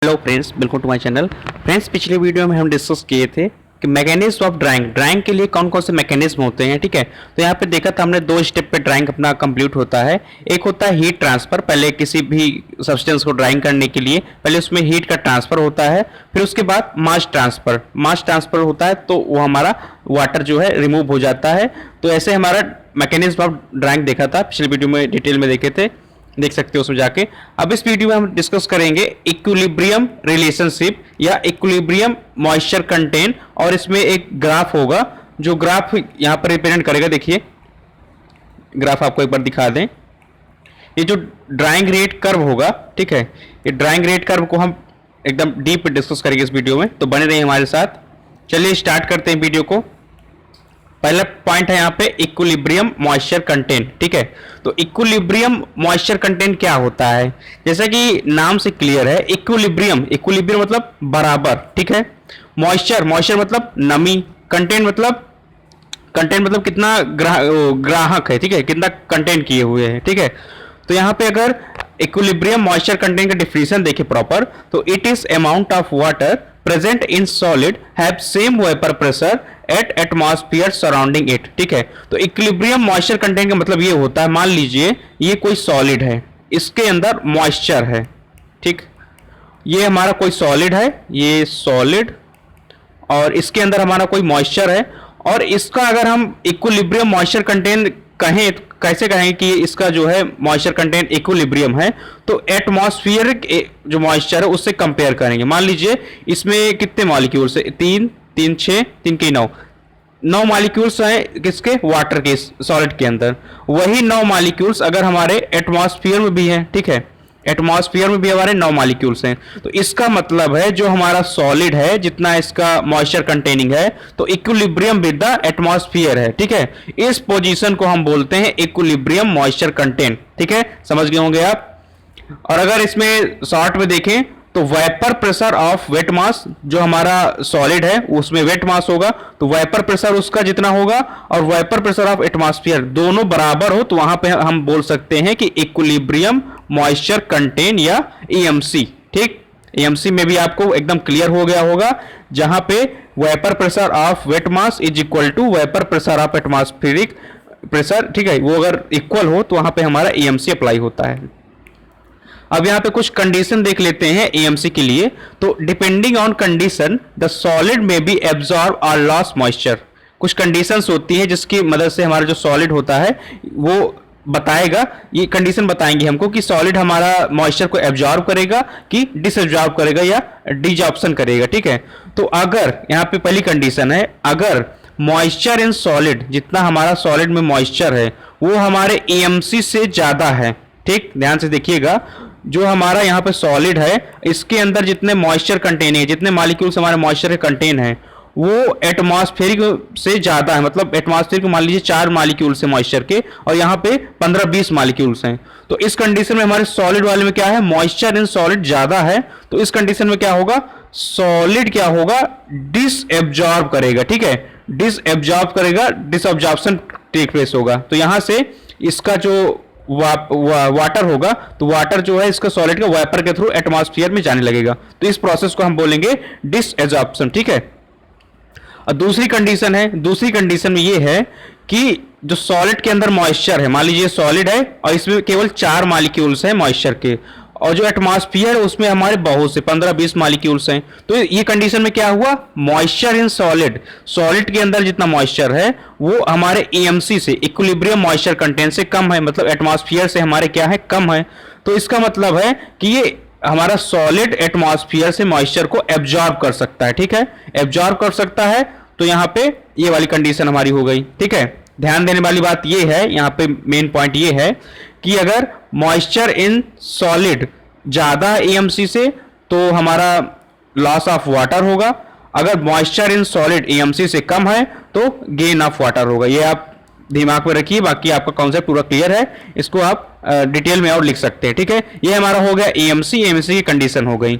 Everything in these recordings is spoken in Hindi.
Hello friends, welcome to my channel. Friends, पिछले वीडियो में हम डिस्कस किए थे कि मैकेनिज्म ऑफ ड्राइंग के लिए कौन कौन से मैकेनिज्म होते हैं। ठीक है, तो यहाँ पे देखा था हमने दो स्टेप पे ड्राइंग अपना कंप्लीट होता है। एक होता है हीट ट्रांसफर, पहले किसी भी सब्सटेंस को ड्राइंग करने के लिए पहले उसमें हीट का ट्रांसफर होता है। फिर उसके बाद मास ट्रांसफर होता है, तो वो हमारा वाटर जो है रिमूव हो जाता है। तो ऐसे हमारा मैकेनिज्म ऑफ ड्राइंग देखा था, पिछले वीडियो में डिटेल में देखे थे, देख सकते हो उसमें जाके। अब इस वीडियो में हम डिस्कस करेंगे इक्विलिब्रियम रिलेशनशिप या इक्विलिब्रियम मॉइस्चर कंटेंट, और इसमें एक ग्राफ होगा जो ग्राफ यहां पर रिप्रेजेंट करेगा। देखिए ग्राफ आपको एक बार दिखा दें। ये जो ड्राइंग रेट कर्व होगा, ठीक है, ये ड्राइंग रेट कर्व को हम एकदम डीप डिस्कस करेंगे इस वीडियो में, तो बने रहिए हमारे साथ। चलिए स्टार्ट करते हैं वीडियो को। पहला पॉइंट है यहाँ पे इक्विलिब्रियम मॉइस्चर कंटेंट। ठीक है, तो इक्विलिब्रियम मॉइस्चर कंटेंट क्या होता है, जैसा कि नाम से क्लियर है। इक्विलिब्रियम मतलब बराबर, ठीक है। मॉइस्चर मतलब नमी। कंटेंट मतलब कितना ग्राहक है, ठीक है, कितना कंटेंट किए हुए हैं। ठीक है, तो यहाँ पे अगर इक्विलिब्रियम मॉइस्चर कंटेंट का डिफिनेशन देखें प्रॉपर, तो it is amount of water present in solid have same vapour pressure at atmosphere surrounding it. ठीक है, तो इक्विलिब्रियम मॉइस्चर कंटेंट का मतलब ये होता है, मान लीजिए ये कोई सॉलिड है, इसके अंदर मॉइस्चर है। ठीक, ये हमारा कोई सॉलिड है, ये सॉलिड, और इसके अंदर हमारा कोई मॉइस्चर है, और इसका अगर हम इक्विलिब्रियम मॉइस्चर कंटेंट कहें, कैसे कहें कि इसका जो है मॉइस्चर कंटेंट इक्विलिब्रियम है, तो एटमॉस्फेरिक जो मॉइस्चर है उससे कंपेयर करेंगे। मान लीजिए इसमें कितने मॉलिक्यूल्स है, 3 3 6 3 के 9 मॉलिक्यूल्स हैं किसके, वाटर के, सॉलिड के अंदर। वही 9 मॉलिक्यूल्स अगर हमारे एटमॉस्फेयर में भी हैं, ठीक है, एटमॉस्फेयर में भी हमारे 9 मॉलिक्यूल्स हैं, तो इसका मतलब है जो हमारा सॉलिड है, जितना इसका मॉइस्चर कंटेनिंग है, तो इक्विलिब्रियम विद द एटमॉस्फेयर है। ठीक है, इस पोजीशन को हम बोलते हैं इक्विलिब्रियम मॉइस्चर कंटेंट। ठीक है, समझ गए होंगे आप। और अगर इसमें शॉर्ट में देखें तो वेपर प्रेशर ऑफ वेट मास, जो हमारा सॉलिड है उसमें वेट मास होगा, तो वेपर प्रेशर उसका जितना होगा और वेपर प्रेशर ऑफ एटमॉस्फेयर दोनों बराबर हो, तो वहां पे हम बोल सकते हैं कि इक्विलिब्रियम मॉइस्चर कंटेंट या EMC। ठीक, EMC में भी आपको एकदम क्लियर हो गया होगा, जहां पे vapour pressure of wet mass is equal to vapour pressure of atmospheric pressure. ठीक है, वो अगर इक्वल हो तो वहां पे हमारा EMC अप्लाई होता है। अब यहाँ पे कुछ कंडीशन देख लेते हैं EMC के लिए। तो depending on condition the solid में बी एब्जॉर्ब और लॉस मॉइस्चर। कुछ कंडीशंस होती है जिसकी मदद से हमारा जो सॉलिड होता है वो बताएगा, ये कंडीशन बताएंगे हमको कि सॉलिड हमारा मॉइस्चर को एब्जॉर्ब करेगा कि डिसएब्जॉर्ब करेगा या डिजॉर्प्शन करेगा। ठीक है, तो अगर यहाँ पे पहली कंडीशन है, अगर मॉइस्चर इन सॉलिड, जितना हमारा सॉलिड में मॉइस्चर है वो हमारे EMC से ज्यादा है। ठीक, ध्यान से देखिएगा, जो हमारा यहाँ पे सॉलिड है इसके अंदर जितने मॉइस्चर कंटेन है, जितने मॉलिक्यूल्स हमारे मॉइस्चर के कंटेन है, वो एटमॉस्फेरिक से ज्यादा है। मतलब एटमॉस्फेयर को मान लीजिए 4 मॉलिक्यूल्स है मॉइस्चर के, और यहाँ पे 15-20 मॉलिक्यूल्स हैं। तो इस कंडीशन में हमारे सॉलिड वाले में क्या है, मॉइस्चर इन सॉलिड ज्यादा है, तो इस कंडीशन में क्या होगा, सॉलिड क्या होगा, डिसएब्जॉर्ब करेगा। ठीक है, डिसएब्जॉर्ब करेगा, डिसअब्जॉर्प्शन टेक प्लेस होगा। तो यहां से इसका जो वाटर होगा, तो वाटर जो है इसका सॉलिड का वेपर के थ्रू एटमॉस्फेयर में जाने लगेगा, तो इस प्रोसेस को हम बोलेंगे डिसएब्जॉर्प्शन। ठीक है, और दूसरी कंडीशन में ये है कि जो सॉलिड के अंदर मॉइस्चर है, मान लीजिए सॉलिड है और इसमें केवल 4 मॉलिक्यूल्स हैं मॉइस्चर के, और जो एटमॉस्फेयर है उसमें हमारे बहुत से 15-20 मॉलिक्यूल्स हैं। तो ये कंडीशन में क्या हुआ, मॉइस्चर इन सॉलिड, सॉलिड के अंदर जितना मॉइस्चर है वो हमारे EMC से, इक्विलिब्रियम मॉइस्चर कंटेंट से कम है, मतलब एटमॉस्फेयर से हमारे क्या है, कम है। तो इसका मतलब है कि ये हमारा सॉलिड एटमॉस्फेयर से मॉइस्चर को एब्जॉर्ब कर सकता है। ठीक है, एब्जॉर्ब कर सकता है, तो यहाँ पे ये वाली कंडीशन हमारी हो गई। ठीक है, ध्यान देने वाली बात ये है, यहाँ पे मेन पॉइंट ये है कि अगर मॉइस्चर इन सॉलिड ज्यादा है EMC से, तो हमारा लॉस ऑफ वाटर होगा। अगर मॉइस्चर इन सॉलिड EMC से कम है तो गेन ऑफ वाटर होगा। ये आप दिमाग में रखिए, बाकी आपका कॉन्सेप्ट पूरा क्लियर है, इसको आप डिटेल में और लिख सकते हैं। ठीक है, ये हमारा हो गया EMC की कंडीशन हो गई।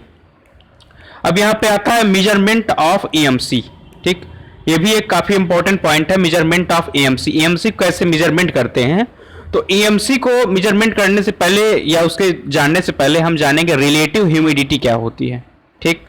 अब यहाँ पे आता है मेजरमेंट ऑफ EMC। ठीक, ये भी एक काफी इंपॉर्टेंट पॉइंट है, मेजरमेंट ऑफ EMC कैसे मेजरमेंट करते हैं। तो EMC को मेजरमेंट करने से पहले या उसके जानने से पहले हम जानेंगे रिलेटिव ह्यूमिडिटी क्या होती है। ठीक।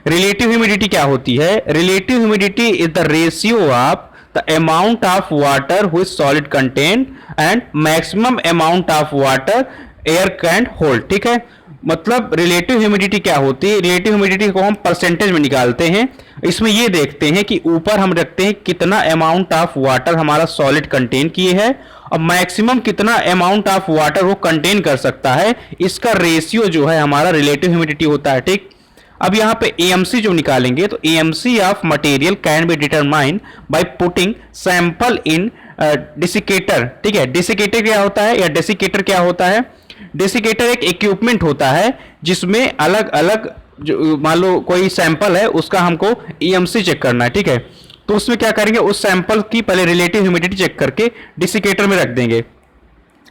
रिलेटिव ह्यूमिडिटी क्या होती है? Relative humidity is the ratio of the amount of water which solid contain and maximum amount of water air can hold. ठीक है, मतलब रिलेटिव ह्यूमिडिटी क्या होती है? रिलेटिव ह्यूमिडिटी को हम परसेंटेज में निकालते हैं। इसमें ये देखते हैं कि ऊपर हम रखते हैं कितना अमाउंट ऑफ वाटर हमारा सॉलिड कंटेन किए है और मैक्सिमम कितना अमाउंट ऑफ वाटर वो कंटेन कर सकता है, इसका रेशियो जो है हमारा रिलेटिव ह्यूमिडिटी होता है। ठीक, अब यहाँ पे AMC जो निकालेंगे तो AMC of material can be determine by putting sample in desiccator. ठीक है, डिसिकेटर क्या होता है या डेसिकेटर क्या होता है? डेसिकेटर एक इक्विपमेंट होता है जिसमें अलग अलग, जो मान लो कोई सैंपल है उसका हमको EMC चेक करना है। ठीक है, तो उसमें क्या करेंगे, उस सैंपल की पहले रिलेटिव ह्यूमिडिटी चेक करके डिसिकेटर में रख देंगे।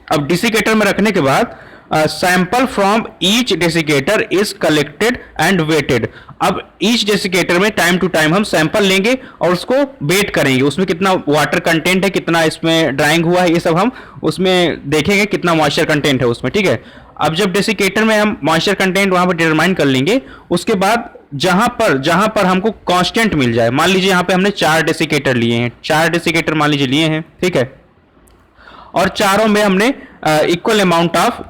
अब डिसिकेटर में रखने के बाद sample from each desiccator is collected and weighed. अब ईच डेसिकेटर में टाइम टू टाइम हम सैंपल लेंगे और उसको वेट करेंगे, उसमें कितना वाटर कंटेंट है, कितना इसमें ड्राइंग हुआ है, ये सब हम उसमें देखेंगे कितना मॉइस्चर कंटेंट है उसमें। ठीक है, अब जब डेसिकेटर में हम मॉइस्चर कंटेंट वहां पर डिटरमाइन कर लेंगे, उसके बाद जहां पर हमको कांस्टेंट मिल जाए, मान लीजिए यहाँ पे हमने 4 डेसिकेटर लिए हैं, 4 डेसिकेटर मान लीजिए लिए हैं। ठीक है, और चारों में हमने इक्वल अमाउंट ऑफ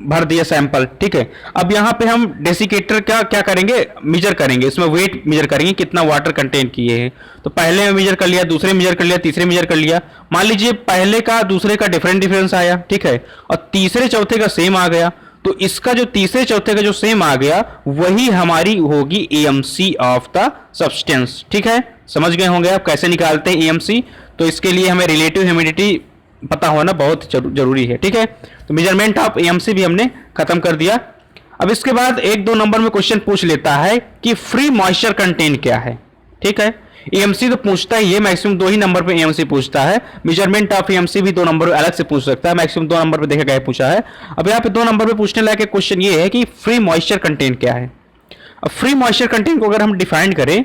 भर दिया सैंपल। ठीक है, अब यहाँ पे हम डेसिकेटर का क्या करेंगे, मेजर करेंगे, इसमें वेट मेजर करेंगे कितना वाटर कंटेन किए हैं। तो पहले में मेजर कर लिया, दूसरे मेजर कर लिया, तीसरे मेजर कर लिया। मान लीजिए पहले का दूसरे का डिफरेंस आया, ठीक है, और तीसरे चौथे का सेम आ गया, तो इसका जो तीसरे चौथे का जो सेम आ गया वही हमारी होगी AMC ऑफ द सब्सटेंस। ठीक है, समझ गए होंगे आप कैसे निकालते हैं AMC। तो इसके लिए हमें रिलेटिव ह्यूमिडिटी पता होना बहुत जरूरी है। ठीक है, तो मेजरमेंट ऑफ AMC भी हमने खत्म कर दिया। अब इसके बाद 1-2 नंबर में क्वेश्चन पूछ लेता है कि फ्री मॉइस्चर कंटेंट क्या है। ठीक है, AMC तो पूछता ही है, मैक्सिमम 2 ही नंबर पे AMC पूछता है। मेजरमेंट ऑफ AMC भी 2 नंबर अलग से पूछ सकता है, मैक्सिमम 2 नंबर पे देखा गया पूछा है। अब यहाँ पे 2 नंबर पे पूछने लायक क्वेश्चन ये है कि फ्री मॉइस्चर कंटेंट क्या है। अब फ्री मॉइस्चर कंटेंट को अगर हम डिफाइन करें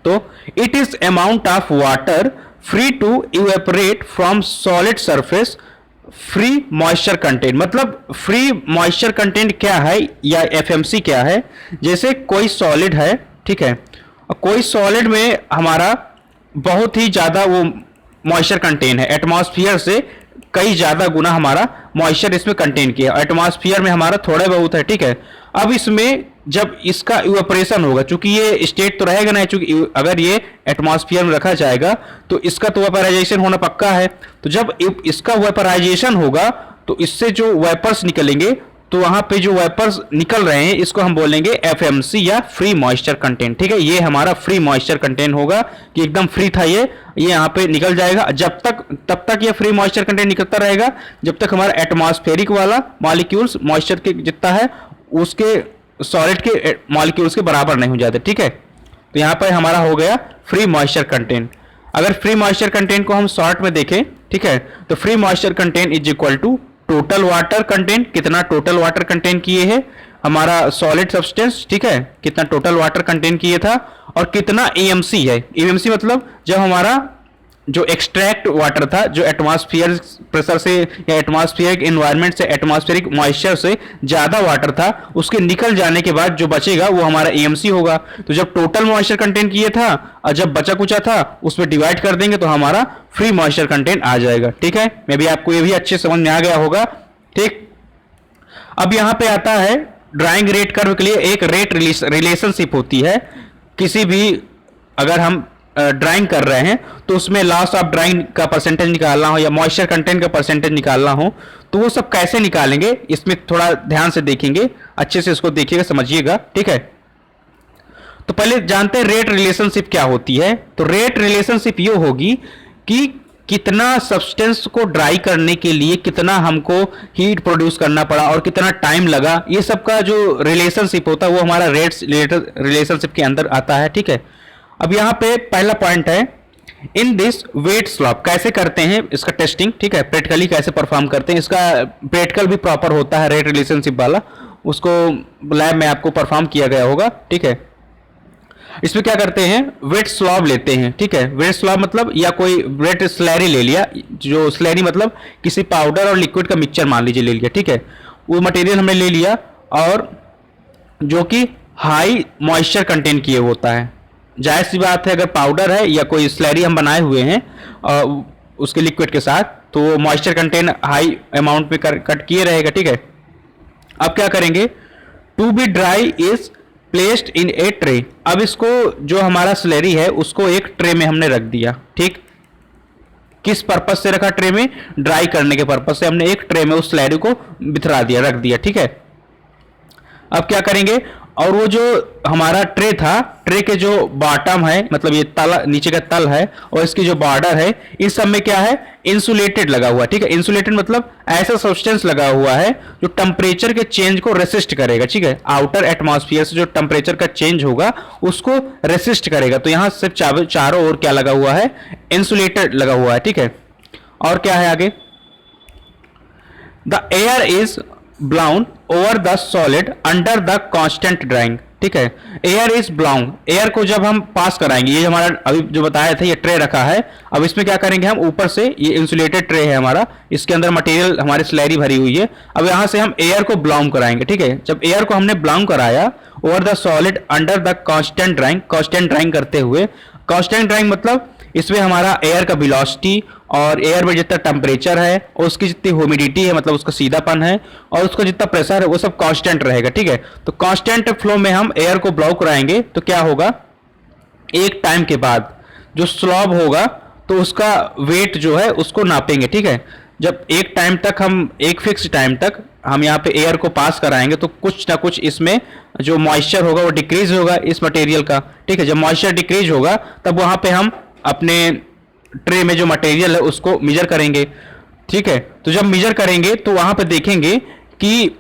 तो it is amount of water free to evaporate from solid surface free moisture content. मतलब फ्री मॉइस्चर कंटेंट क्या है या FMC क्या है? जैसे कोई सॉलिड है, ठीक है, और कोई सॉलिड में हमारा बहुत ही ज्यादा वो मॉइस्चर कंटेन है, एटमॉस्फेयर से कई ज्यादा गुना हमारा मॉइस्चर इसमें कंटेन किया, एटमॉस्फेयर में हमारा थोड़ा बहुत है। ठीक है, अब इसमें जब इसका इवेपोरेशन होगा, चूंकि ये स्टेट तो रहेगा नहीं, चूंकि अगर ये एटमॉस्फेयर में रखा जाएगा तो इसका तो वेपराइजेशन होना पक्का है। तो जब इसका वेपराइजेशन होगा तो इससे जो वेपर्स निकलेंगे, तो वहां पे जो वेपर्स निकल रहे हैं इसको हम बोलेंगे FMC या फ्री मॉइस्चर कंटेंट। ठीक है, ये हमारा फ्री मॉइस्चर कंटेंट होगा कि एकदम फ्री था ये यहाँ पे निकल जाएगा। तब तक ये फ्री मॉइस्चर कंटेंट निकलता रहेगा जब तक हमारा एटमॉस्फेरिक वाला मॉलिक्यूल्स मॉइस्चर के जितना है उसके सॉलिड के मॉलिक्यूल्स के बराबर नहीं हो जाते। ठीक है, तो यहाँ पर हमारा हो गया फ्री मॉइस्चर कंटेंट। अगर फ्री मॉइस्चर कंटेंट को हम शॉर्ट में देखें, ठीक है, तो free moisture content is equal to total water content, कितना टोटल वाटर कंटेंट किए है हमारा सॉलिड सब्सटेंस, ठीक है, कितना टोटल वाटर कंटेंट किए था, और कितना AMC है। AMC मतलब जब हमारा जो एक्सट्रैक्ट वाटर था, जो एटमॉस्फेयर प्रेशर से या एटमॉस्फेरिक एनवायरनमेंट से, एटमॉस्फेरिक मॉइस्चर से ज्यादा वाटर था, उसके निकल जाने के बाद जो बचेगा वो हमारा AMC होगा। तो जब टोटल मॉइस्चर कंटेंट किए था और जब बचा कुचा था उसमें डिवाइड कर देंगे तो हमारा फ्री मॉइस्चर कंटेंट आ जाएगा। ठीक है, मे बी आपको ये भी अच्छे समझ में आ गया होगा। ठीक, अब यहाँ पे आता है ड्राइंग रेट कर्व के लिए एक रेट रिलेशनशिप होती है। किसी भी अगर हम ड्राइंग कर रहे हैं तो उसमें लॉस ऑफ ड्राइंग का परसेंटेज निकालना हो या मॉइस्चर कंटेंट का परसेंटेज निकालना हो तो वो सब कैसे निकालेंगे, इसमें थोड़ा ध्यान से देखेंगे, अच्छे से इसको देखिएगा, समझिएगा। ठीक है, तो पहले जानते हैं रेट रिलेशनशिप क्या होती है। तो रेट रिलेशनशिप ये होगी कि कितना सब्सटेंस को ड्राई करने के लिए कितना हमको हीट प्रोड्यूस करना पड़ा और कितना टाइम लगा, ये सब का जो रिलेशनशिप होता है वो हमारा रेट रिलेशनशिप के अंदर आता है। ठीक है, अब यहाँ पे पहला पॉइंट है इन दिस वेट स्लॉप कैसे करते हैं इसका टेस्टिंग। ठीक है, प्रैक्टिकली कैसे परफॉर्म करते हैं, इसका प्रैक्टिकल भी प्रॉपर होता है रेट रिलेशनशिप वाला, उसको लैब में आपको परफॉर्म किया गया होगा। ठीक है, इसमें क्या करते हैं, वेट स्लॉब लेते हैं। ठीक है, वेट स्लॉब मतलब या कोई वेट स्लैरी ले लिया, जो स्लैरी मतलब किसी पाउडर और लिक्विड का मिक्सचर मान लीजिए ले लिया। ठीक है, वो मटेरियल हमने ले लिया और जो कि हाई मॉइस्चर कंटेन किए होता है। जाहिर सी बात है, अगर पाउडर है या कोई स्लैरी हम बनाए हुए हैं उसके लिक्विड के साथ, तो मॉइस्चर कंटेन हाई अमाउंट में कट किए रहेगा, ठीक है। अब क्या करेंगे, to be dry is placed in a tray. अब इसको जो हमारा स्लैरी है उसको एक ट्रे में हमने रख दिया, ठीक। किस पर्पज से रखा ट्रे में, ड्राई करने के पर्पज से हमने एक ट्रे में उस स्लैरी को बिथरा दिया, रख दिया, ठीक है। अब क्या करेंगे, और वो जो हमारा ट्रे था, ट्रे के जो बॉटम है, मतलब ये तल, नीचे का तल है, और इसकी जो बॉर्डर है, इस सब में क्या है, इंसुलेटेड लगा हुआ, ठीक है। इंसुलेटेड मतलब ऐसा सब्सटेंस लगा हुआ है जो टेम्परेचर के चेंज को रेसिस्ट करेगा, ठीक है। आउटर एटमॉस्फेयर से जो टेम्परेचर का चेंज होगा उसको रेसिस्ट करेगा। तो यहां सिर्फ चारों ओर क्या लगा हुआ है, इंसुलेटेड लगा हुआ है, ठीक है। और क्या है आगे, the air is blown over the solid under the constant drawing, ठीक है। एयर इज ब्लाउन, एयर को जब हम पास कराएंगे, ये हमारा अभी जो बताया था, ये ट्रे रखा है। अब इसमें क्या करेंगे हम, ऊपर से ये इंसुलेटेड ट्रे है हमारा, इसके अंदर मटेरियल हमारी स्लैरी भरी हुई है। अब यहां से हम एयर को ब्लाउन कराएंगे, ठीक है। जब एयर को हमने ब्लाउन कराया over the solid under the constant drawing, constant drawing करते हुए, कांस्टेंट ड्राइंग मतलब इसमें हमारा एयर का वेलोसिटी और एयर में जितना टेम्परेचर है और उसकी जितनी ह्यूमिडिटी है, मतलब उसका सीधापन है, और उसका जितना प्रेशर है, वो सब कांस्टेंट रहेगा, ठीक है। तो कांस्टेंट फ्लो में हम एयर को ब्लो कराएंगे तो क्या होगा, एक टाइम के बाद जो स्लॉब होगा तो उसका वेट जो है उसको नापेंगे, ठीक है। जब एक टाइम तक हम, एक फिक्स टाइम तक हम यहाँ पे एयर को पास कराएंगे तो कुछ ना कुछ इसमें जो मॉइस्चर होगा वो डिक्रीज होगा इस मटेरियल का, ठीक है। जब मॉइस्चर डिक्रीज होगा तब वहां पे हम अपने ट्रे में जो मटेरियल है उसको मेजर करेंगे, ठीक है। तो जब मेजर करेंगे तो वहां पे देखेंगे कि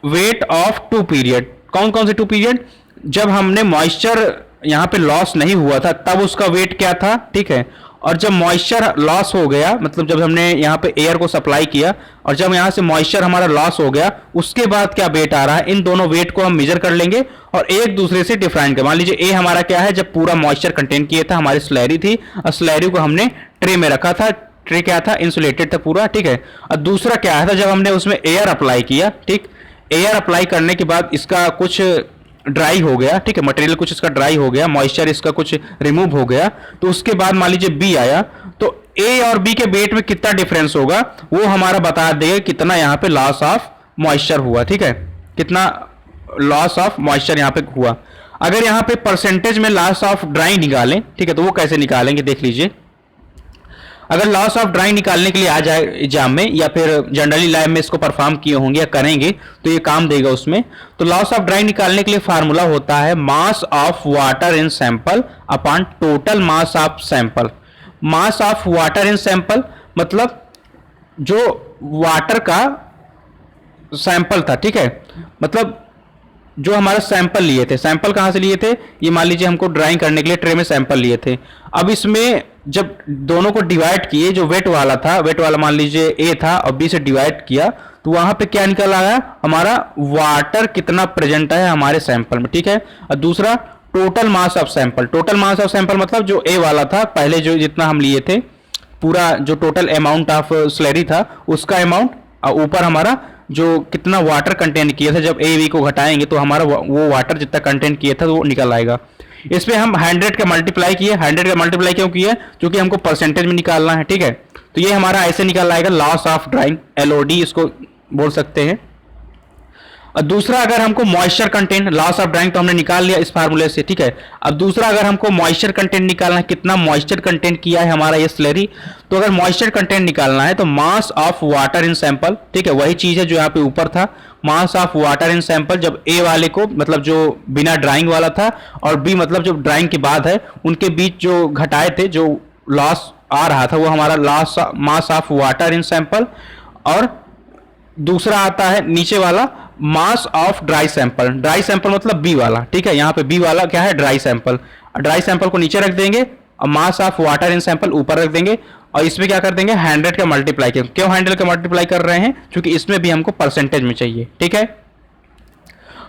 वेट ऑफ टू पीरियड, कौन कौन से टू पीरियड, जब हमने मॉइस्चर यहां पे लॉस नहीं हुआ था तब उसका वेट क्या था, ठीक है। और जब मॉइस्चर लॉस हो गया, मतलब जब हमने यहाँ पे एयर को सप्लाई किया और जब यहाँ से मॉइस्चर हमारा लॉस हो गया, उसके बाद क्या वेट आ रहा है, इन दोनों वेट को हम मेजर कर लेंगे और एक दूसरे से डिफाइन कर। मान लीजिए ए हमारा क्या है, जब पूरा मॉइस्चर कंटेन किया था, हमारी स्लैरी थी और स्लैरी को हमने ट्रे में रखा था, ट्रे क्या था, इंसुलेटेड था पूरा, ठीक है। और दूसरा क्या था, जब हमने उसमें एयर अप्लाई किया, ठीक, एयर अप्लाई करने के बाद इसका कुछ ड्राई हो गया, ठीक है, मटेरियल कुछ इसका ड्राई हो गया, मॉइस्चर इसका कुछ रिमूव हो गया, तो उसके बाद मान लीजिए बी आया, तो ए और बी के वेट में कितना डिफरेंस होगा वो हमारा बता देगा कितना यहाँ पे लॉस ऑफ मॉइस्चर हुआ, ठीक है, कितना लॉस ऑफ मॉइस्चर यहाँ पे हुआ। अगर यहाँ पे परसेंटेज में लॉस ऑफ ड्राई निकालें, ठीक है, तो वो कैसे निकालेंगे देख लीजिए। अगर लॉस ऑफ ड्राइंग निकालने के लिए आ जाए एग्जाम में या फिर जनरली लैब में इसको परफॉर्म किए होंगे या करेंगे तो ये काम देगा उसमें। तो लॉस ऑफ ड्राइंग निकालने के लिए फार्मूला होता है mass of water in sample upon total mass of sample. Mass of water in sample मतलब जो वाटर का सैंपल था, ठीक है, मतलब जो हमारा सैंपल लिए थे, सैंपल कहाँ से लिए थे, ये मान लीजिए हमको ड्राइंग करने के लिए ट्रे में सैंपल लिए थे। अब इसमें जब दोनों को डिवाइड किए, जो वेट वाला था, वेट वाला मान लीजिए ए था और बी से डिवाइड किया, तो वहां पे क्या निकल आया, हमारा वाटर कितना प्रेजेंट है हमारे सैंपल में, ठीक है। और दूसरा total mass of sample, total mass of sample मतलब जो ए वाला था, पहले जो जितना हम लिए थे, पूरा जो टोटल अमाउंट ऑफ स्लैरी था उसका अमाउंट, और ऊपर हमारा जो कितना वाटर कंटेंट किया था, जब ए बी को घटाएंगे तो हमारा वो वाटर जितना कंटेंट किया था वो निकल आएगा। इसमें हम 100 का मल्टीप्लाई किए, 100 का मल्टीप्लाई क्यों किया, क्योंकि हमको परसेंटेज में निकालना है, ठीक है। तो ये हमारा ऐसे निकल आएगा लॉस ऑफ ड्राइंग, LOD इसको बोल सकते हैं। और दूसरा अगर हमको moisture content, loss of drawing तो हमने निकाल लिया इस फार्मूले से, ठीक है। अब दूसरा अगर हमको मॉइस्चर कंटेंट निकालना है, कितना मॉइस्चर कंटेंट किया है हमारा ये स्लैरी, तो अगर मॉइस्चर कंटेंट निकालना है तो mass of water in sample, ठीक है, वही चीज है जो यहाँ पे ऊपर था, mass of water in sample. जब ए वाले को मतलब जो बिना ड्राइंग वाला था और बी मतलब जो ड्राइंग के बाद है, उनके बीच जो घटाए थे, जो लॉस आ रहा था वो हमारा loss mass of water in sample. और दूसरा आता है नीचे वाला mass of dry sample, dry sample मतलब बी वाला, ठीक है। यहाँ पे बी वाला क्या है, ड्राई सैंपल। ड्राई सैंपल को नीचे रख देंगे और mass of water in sample ऊपर रख देंगे और इसमें क्या कर देंगे 100 का मल्टीप्लाई। क्यों 100 का मल्टीप्लाई कर रहे हैं, क्योंकि इसमें भी हमको परसेंटेज में चाहिए, ठीक है।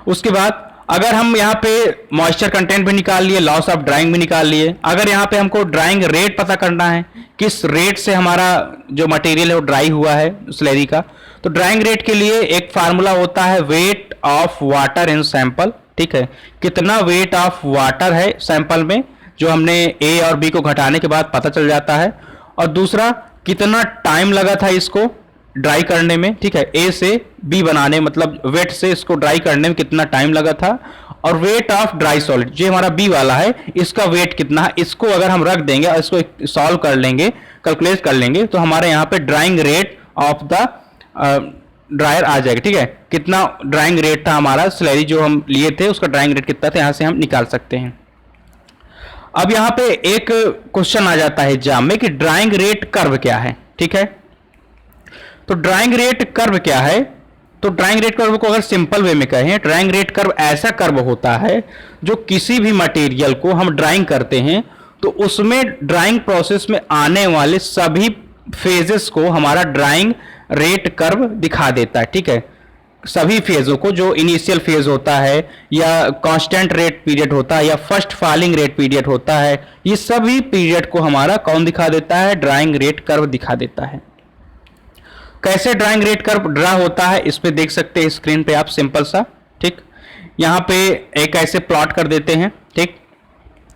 उसके बाद अगर हम यहाँ पे मॉइस्चर कंटेंट भी निकाल लिए, लॉस ऑफ ड्राइंग भी निकाल लिए, अगर यहाँ पे हमको ड्राइंग रेट पता करना है, किस रेट से हमारा जो मटेरियल है वो ड्राई हुआ है स्लैरी का, तो ड्राइंग रेट के लिए एक फार्मूला होता है weight of water in sample, ठीक है, कितना वेट ऑफ वाटर है सैंपल में, जो हमने ए और बी को घटाने के बाद पता चल जाता है। और दूसरा, कितना टाइम लगा था इसको ड्राई करने में, ठीक है, ए से बी बनाने, मतलब वेट से इसको ड्राई करने में कितना टाइम लगा था। और वेट ऑफ ड्राई सॉलिड, जो हमारा बी वाला है, इसका वेट कितना है, इसको अगर हम रख देंगे और इसको सॉल्व कर लेंगे, कैलकुलेट कर लेंगे, तो हमारे यहाँ पे drying rate of the dryer आ जाएगा। ठीक है, कितना ड्राइंग रेट था हमारा स्लरी जो हम लिए थे, उसका ड्राइंग रेट कितना था, यहां से हम निकाल सकते हैं। अब यहां पे एक क्वेश्चन आ जाता है एग्जाम में कि ड्राइंग रेट कर्व क्या है। ठीक है, तो ड्राइंग रेट कर्व क्या है, तो ड्राइंग रेट कर्व को अगर सिंपल वे में कहें, ड्राइंग रेट कर्व ऐसा कर्व होता है जो किसी भी मटेरियल को हम ड्राइंग करते हैं तो उसमें ड्राइंग प्रोसेस में आने वाले सभी फेजेस को हमारा ड्राइंग रेट कर्व दिखा देता है। ठीक है, सभी फेजों को, जो इनिशियल फेज होता है या कांस्टेंट रेट पीरियड होता है या फर्स्ट फॉलिंग रेट पीरियड होता है, ये सभी पीरियड को हमारा कौन दिखा देता है, ड्राइंग रेट कर्व दिखा देता है। कैसे ड्राइंग रेट कर्व ड्रा होता है, इस पे देख सकते हैं स्क्रीन पे आप, सिंपल सा। ठीक, यहां पे एक ऐसे प्लॉट कर देते हैं। ठीक,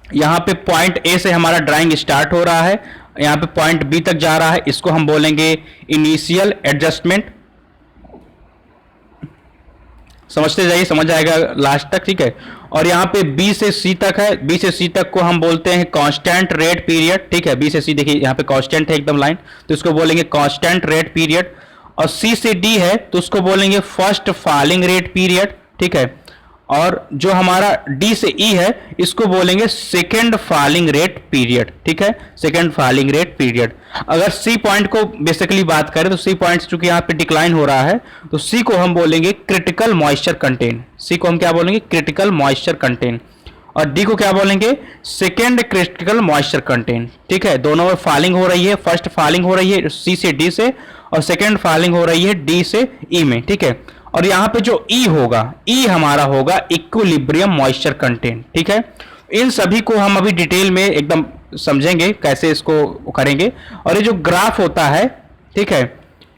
यहां पे पॉइंट ए से हमारा ड्राइंग स्टार्ट हो रहा है, यहां पे पॉइंट बी तक जा रहा है, इसको हम बोलेंगे इनिशियल एडजस्टमेंट। समझते जाइए, समझ आएगा लास्ट तक। ठीक है, और यहाँ पे बी से सी तक है, बी से सी तक को हम बोलते हैं कांस्टेंट रेट पीरियड। ठीक है, बी से सी देखिए यहाँ पे कांस्टेंट है एकदम लाइन, तो इसको बोलेंगे कांस्टेंट रेट पीरियड। और सी से डी है तो उसको बोलेंगे फर्स्ट फॉलिंग रेट पीरियड। ठीक है, और जो हमारा डी से ई है इसको बोलेंगे सेकेंड फॉलिंग रेट पीरियड। ठीक है, सेकेंड फॉलिंग रेट पीरियड। अगर सी पॉइंट को बेसिकली बात करें तो सी पॉइंट चूंकि यहाँ पे डिक्लाइन हो रहा है तो सी को हम बोलेंगे क्रिटिकल मॉइस्चर कंटेन। सी को हम क्या बोलेंगे, क्रिटिकल मॉइस्चर कंटेन। और डी को क्या बोलेंगे, सेकेंड क्रिटिकल मॉइस्चर कंटेन। ठीक है, दोनों में फॉलिंग हो रही है, फर्स्ट फॉलिंग हो रही है सी से डी से और सेकेंड फॉलिंग हो रही है डी से ई में। ठीक है, और यहां पे जो ई होगा, ई हमारा होगा इक्विलिब्रियम मॉइस्चर कंटेंट। ठीक है, इन सभी को हम अभी डिटेल में एकदम समझेंगे कैसे इसको करेंगे। और ये जो ग्राफ होता है, ठीक है,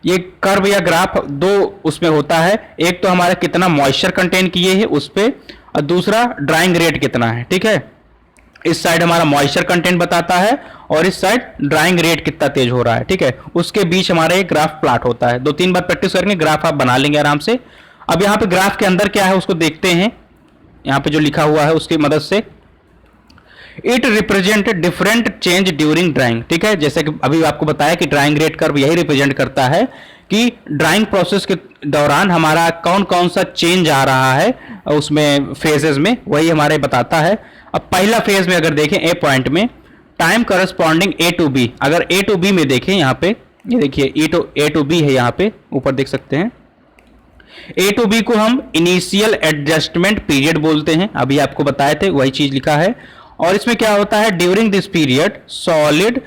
ये कर्व या ग्राफ दो उसमें होता है, एक तो हमारा कितना मॉइस्चर कंटेन किए है उस पे, और दूसरा ड्राइंग रेट कितना है। ठीक है, इस साइड हमारा मॉइस्चर कंटेंट बताता है और इस साइड ड्राइंग रेट कितना तेज हो रहा है। ठीक है, उसके बीच हमारा एक ग्राफ प्लॉट होता है। 2-3 बार प्रैक्टिस करेंगे, ग्राफ आप बना लेंगे आराम से। अब यहाँ पे ग्राफ के अंदर क्या है उसको देखते हैं, यहाँ पे जो लिखा हुआ है उसकी मदद से। It represent different change during drawing. ठीक है, जैसे कि अभी आपको बताया कि ड्राइंग रेट कर्व यही रिप्रेजेंट करता है कि ड्राइंग प्रोसेस के दौरान हमारा कौन कौन सा चेंज आ रहा है उसमें फेजेस में, वही हमारे बताता है। अब पहला फेज में अगर देखें ए पॉइंट में, time corresponding A to B, अगर ए टू बी में देखें यहाँ पे, ये देखिए ए टू बी है, यहाँ पे ऊपर देख सकते हैं। ए टू बी को हम इनिशियल एडजस्टमेंट पीरियड बोलते हैं, अभी आपको बताए थे वही चीज लिखा है। और इसमें क्या होता है, during this period solid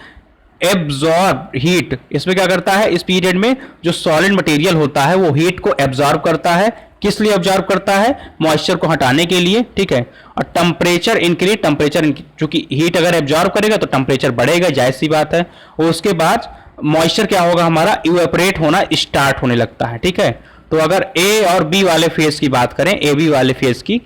absorb heat, इसमें क्या करता है, इस पीरियड में जो सॉलिड मटेरियल होता है वो हीट को एब्जॉर्ब करता है। किस लिए ऑब्जर्व करता है, मॉइस्चर को हटाने के लिए। ठीक है, और टेम्परेचर इंक्रीज, टेम्परेचर चूंकि हीट अगर एब्जॉर्व करेगा तो टेम्परेचर बढ़ेगा, जायज सी बात है। और उसके बाद मॉइस्चर क्या होगा, हमारा इवेपोरेट होना स्टार्ट होने लगता है। ठीक है, तो अगर ए और बी वाले फेज की बात करें, ए बी वाले फेज की,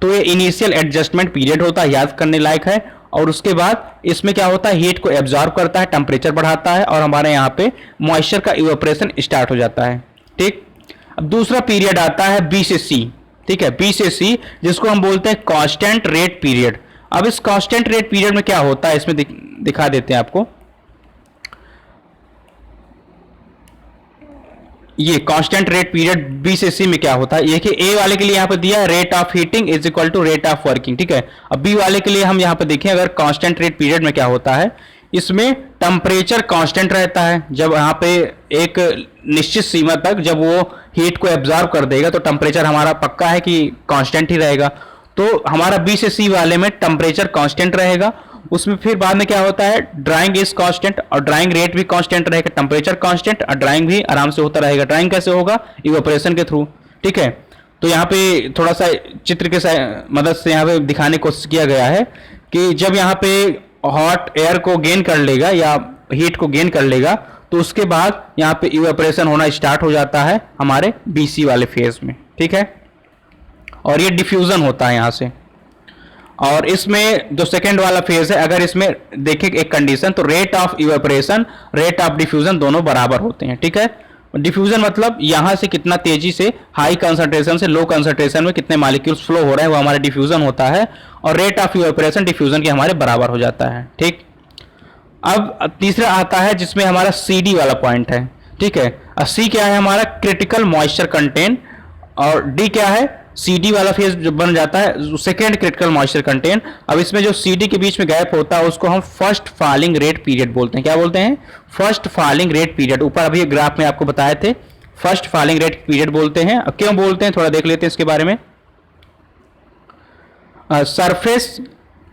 तो ये इनिशियल एडजस्टमेंट पीरियड होता है, याद करने लायक है। और उसके बाद इसमें क्या होता है, हीट को एब्जॉर्व करता है, टेम्परेचर बढ़ाता है और हमारे यहाँ पे मॉइस्चर का इवेपोरेशन स्टार्ट हो जाता है। ठीक, अब दूसरा पीरियड आता है बी से सी। ठीक है, बी से सी, जिसको हम बोलते हैं कांस्टेंट रेट पीरियड। अब इस कांस्टेंट रेट पीरियड में क्या होता है, इसमें दिखा देते हैं आपको। ये कांस्टेंट रेट पीरियड बी से सी में क्या होता है, ये कि ए वाले के लिए यहाँ पे दिया है rate of heating is equal to rate of working. ठीक है, अब बी वाले के लिए हम यहाँ पे देखें, अगर कांस्टेंट रेट पीरियड में क्या होता है, इसमें टेम्परेचर कांस्टेंट रहता है। जब यहाँ पे एक निश्चित सीमा तक जब वो हीट को एब्जॉर्ब कर देगा तो टेम्परेचर हमारा पक्का है कि कांस्टेंट ही रहेगा। तो हमारा बी से सी वाले में टेम्परेचर कांस्टेंट रहेगा, उसमें फिर बाद में क्या होता है, ड्राइंग इज कांस्टेंट और ड्राइंग रेट भी कांस्टेंट रहेगा, टेम्परेचर कांस्टेंट और ड्राइंग भी आराम से होता रहेगा। ड्राइंग कैसे होगा, इवेपोरेशन के थ्रू। ठीक है, तो यहाँ पे थोड़ा सा चित्र के मदद से यहाँ पे दिखाने की कोशिश किया गया है कि जब यहाँ पे हॉट एयर को गेन कर लेगा या हीट को गेन कर लेगा तो उसके बाद यहाँ पे इवेपोरेशन होना स्टार्ट हो जाता है हमारे बीसी वाले फेज में। ठीक है, और ये डिफ्यूजन होता है यहाँ से। और इसमें जो सेकेंड वाला फेज है, अगर इसमें देखें एक कंडीशन, तो rate of evaporation, rate of diffusion दोनों बराबर होते हैं, ठीक है। डिफ्यूजन मतलब यहां से कितना तेजी से हाई कंसंट्रेशन से लो कंसंट्रेशन में कितने मॉलिक्यूल्स फ्लो हो रहे हैं, वो हमारा डिफ्यूजन होता है। और रेट ऑफ इवेपोरेशन डिफ्यूजन के हमारे बराबर हो जाता है, ठीक। अब तीसरा आता है जिसमें हमारा CD वाला पॉइंट है, ठीक है। C क्या है हमारा, क्रिटिकल मॉइस्चर कंटेंट, और D क्या है, CD वाला फेज जो बन जाता है सेकेंड क्रिटिकल मॉइस्चर कंटेंट। अब इसमें जो CD के बीच में गैप होता है उसको हम फर्स्ट फॉलिंग रेट पीरियड बोलते हैं। क्या बोलते हैं, फर्स्ट फॉलिंग रेट पीरियड। ऊपर अभी ग्राफ में आपको बताए थे, फर्स्ट फॉलिंग रेट पीरियड बोलते हैं। अब क्यों बोलते हैं थोड़ा देख लेते हैं इसके बारे में। सरफेस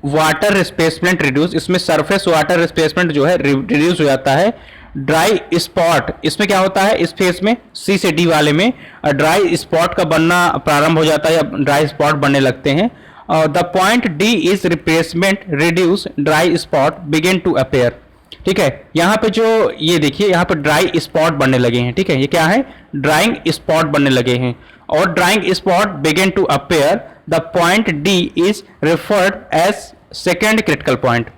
वाटर रिप्लेसमेंट रिड्यूस, इसमें सरफेस वाटर रिप्लेसमेंट जो है रिड्यूस हो जाता है। ड्राई स्पॉट, इसमें क्या होता है, इस फेज में C से D वाले में ड्राई स्पॉट का बनना प्रारंभ हो जाता है या ड्राई स्पॉट बनने लगते हैं। और the point D is replacement reduce dry spot begin to appear, ठीक है। यहाँ पे जो ये देखिए यहाँ पे ड्राई स्पॉट बनने लगे हैं, ठीक है। ये क्या है, ड्राइंग स्पॉट बनने लगे हैं। और drying spot begin to appear, the point D is referred as second critical point.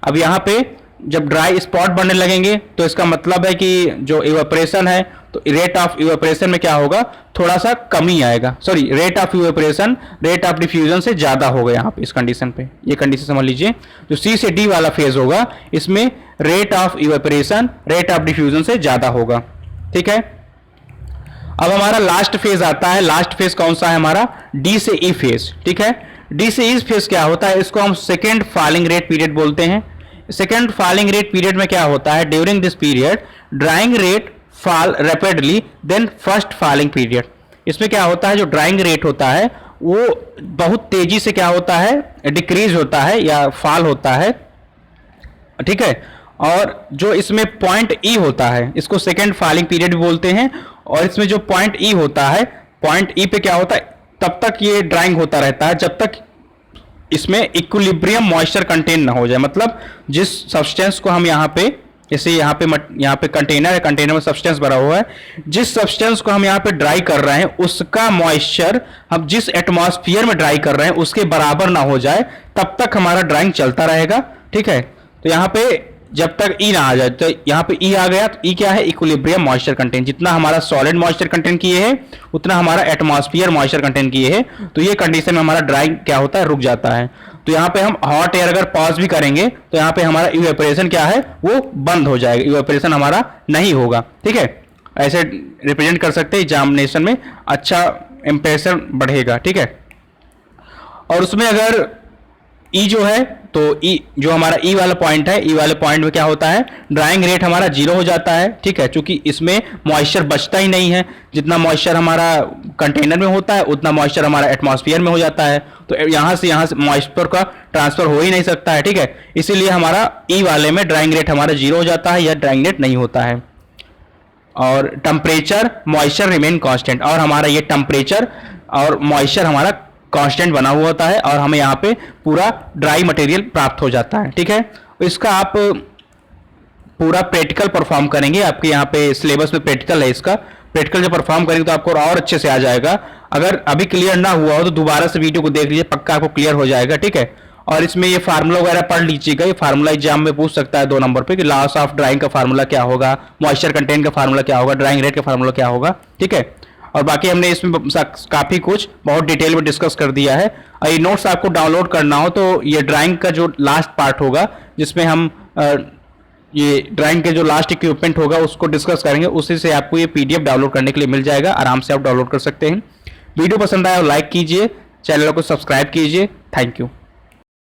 अब यहाँ पे जब ड्राई स्पॉट बनने लगेंगे तो इसका मतलब है कि जो इवेपोरेशन है, तो रेट ऑफ इवेपोरेशन में क्या होगा, थोड़ा सा कमी आएगा, sorry rate of evaporation rate of diffusion से ज्यादा होगा यहाँ पे इस कंडीशन पे। ये कंडीशन समझ लीजिए, जो C से D वाला फेज होगा इसमें rate of evaporation rate of diffusion से ज्यादा होगा, ठीक है। अब हमारा लास्ट फेज आता है, लास्ट फेज कौन सा है हमारा, D से E फेज, ठीक है। D से E फेज क्या होता है, इसको हम सेकेंड फॉलिंग रेट पीरियड बोलते हैं। सेकेंड फॉलिंग रेट पीरियड में क्या होता है, during this period drying rate fall rapidly then first falling period. इसमें क्या होता है, जो ड्राइंग रेट होता है वो बहुत तेजी से क्या होता है, डिक्रीज होता है या फॉल होता है, ठीक है। और जो इसमें पॉइंट E होता है इसको सेकेंड फॉलिंग पीरियड भी बोलते हैं। और इसमें जो पॉइंट E होता है, पॉइंट E पे क्या होता है, तब तक ये ड्राइंग होता रहता है जब तक इसमें इक्विलिब्रियम मॉइस्चर कंटेन ना हो जाए। मतलब जिस सब्सटेंस को हम यहाँ पे, जैसे यहाँ पे कंटेनर है, कंटेनर में सब्सटेंस भरा हुआ है, जिस सब्सटेंस को हम यहाँ पे ड्राई कर रहे हैं उसका मॉइस्चर हम जिस एटमॉस्फेयर में ड्राई कर रहे हैं उसके बराबर ना हो जाए, तब तक हमारा ड्राइंग चलता रहेगा, ठीक है। तो यहाँ पे जब तक E ना आ जाए, तो यहाँ पे E आ गया, तो E क्या है, इक्विलिब्रियम मॉइस्चर कंटेंट। जितना हमारा सॉलिड मॉइस्चर कंटेंट किए है उतना हमारा एटमॉस्फेयर मॉइस्चर कंटेंट किए है, तो ये कंडीशन में हमारा ड्राइंग क्या होता है, रुक जाता है। तो यहाँ पे हम हॉट एयर अगर पॉज भी करेंगे तो यहाँ पे हमारा इवेपोरेशन क्या है, वो बंद हो जाएगा, इवेपोरेशन हमारा नहीं होगा, ठीक है। ऐसे रिप्रेजेंट कर सकते हैं एग्जामिनेशन में, अच्छा इंप्रेशन बढ़ेगा, ठीक है। और उसमें अगर E जो है, तो E जो हमारा E वाला पॉइंट है, E वाले पॉइंट में क्या होता है, ड्राइंग रेट हमारा 0 हो जाता है, ठीक है। क्योंकि इसमें मॉइस्चर बचता ही नहीं है, जितना मॉइस्चर हमारा कंटेनर में होता है उतना मॉइस्चर हमारा एटमॉस्फेयर में हो जाता है, तो यहाँ से मॉइस्चर का ट्रांसफर हो ही नहीं सकता है, ठीक है। इसीलिए हमारा E वाले में ड्राइंग रेट हमारा 0 हो जाता है या ड्राइंग रेट नहीं होता है। और टेम्परेचर मॉइस्चर रिमेन कांस्टेंट, और हमारा ये टेम्परेचर और मॉइस्चर हमारा कांस्टेंट बना हुआ होता है और हमें यहाँ पे पूरा ड्राई मटेरियल प्राप्त हो जाता है, ठीक है। इसका आप पूरा प्रैक्टिकल परफॉर्म करेंगे, आपके यहाँ पे सिलेबस में प्रैक्टिकल है, इसका प्रैक्टिकल जब परफॉर्म करेंगे तो आपको और अच्छे से आ जाएगा। अगर अभी क्लियर ना हुआ हो तो दोबारा से वीडियो को देख लीजिए, पक्का आपको क्लियर हो जाएगा, ठीक है। और इसमें ये फार्मूला वगैरह पढ़ लीजिएगा, ये फार्मूला एग्जाम में पूछ सकता है 2 नंबर पे कि लॉस ऑफ ड्राइंग का फार्मूला क्या होगा, मॉइस्चर कंटेंट का फार्मूला क्या होगा, ड्राइंग रेट का फार्मूला क्या होगा, ठीक है। और बाकी हमने इसमें काफी कुछ बहुत डिटेल में डिस्कस कर दिया है। और ये नोट्स आपको डाउनलोड करना हो तो ये ड्राइंग का जो लास्ट पार्ट होगा जिसमें हम ये ड्राइंग के जो लास्ट इक्विपमेंट होगा उसको डिस्कस करेंगे, उसी से आपको ये PDF डाउनलोड करने के लिए मिल जाएगा, आराम से आप डाउनलोड कर सकते हैं। वीडियो पसंद आया तो लाइक कीजिए, चैनल को सब्सक्राइब कीजिए। Thank you.